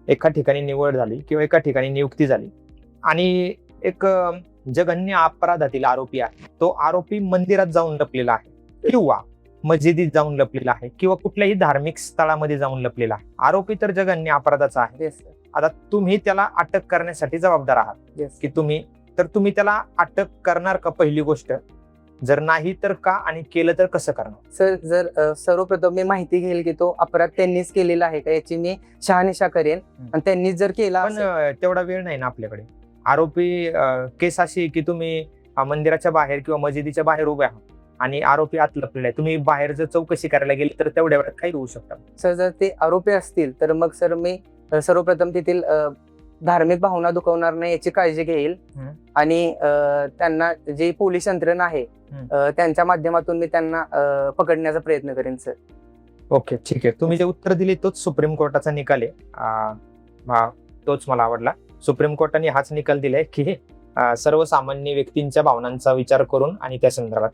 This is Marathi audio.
एका ठिकाणी निवड झाली किंवा एका ठिकाणी नियुक्ती झाली आणि एक जघन्य अपराधातील आरोपी आहे, तो आरोपी मंदिरात जाऊन लपलेला आहे किंवा मस्जिदीत जाऊन लपलेला आहे किंवा कुठल्याही धार्मिक स्थळामध्ये जाऊन लपलेला आहे. आरोपी तर जघन्य अपराधाचा आहे. Yes sir. आता तुम्ही त्याला अटक करण्यासाठी जबाबदार आहात येस. की तुम्ही त्याला अटक करणार का, पहिली गोष्ट. जर नाही तर का, आणि केलं तर कसं करणार. सर, जर सर्वप्रथम मी माहिती घेईल की तो अपराध त्यांनीच केलेला आहे का, याची मी शहानिशा करेन. आणि त्यांनीच जर केला पण तेवढा वेळ नाही ना आपल्याकडे. आरोपी केस अशी आहे की तुम्ही मंदिराच्या बाहेर किंवा मस्जिदीच्या बाहेर उभे आहात आणि आरोपी आत लपलेला आहे. तुम्ही बाहेर जर चौकशी करायला गेली तर तेवढ्या वेळात काही होऊ शकतं. सर, जर ते आरोपी असतील तर मग सर मी सर्वप्रथम तेथील धार्मिक भावना दुखवणार नाही याची काळजी घेईल. आणि त्यांना जे पोलीस यंत्रणा आहे त्यांच्या माध्यमातून मी त्यांना पकडण्याचा प्रयत्न करेन सर. ओके, ठीक आहे. तुम्ही जे उत्तर दिले तोच सुप्रीम कोर्टाचा निकाल आहे. तोच मला आवडला. सुप्रीम कोर्टाने हाच निकाल दिलाय की सर्वसामान्य व्यक्तींच्या भावनांचा विचार करून आणि त्या संदर्भात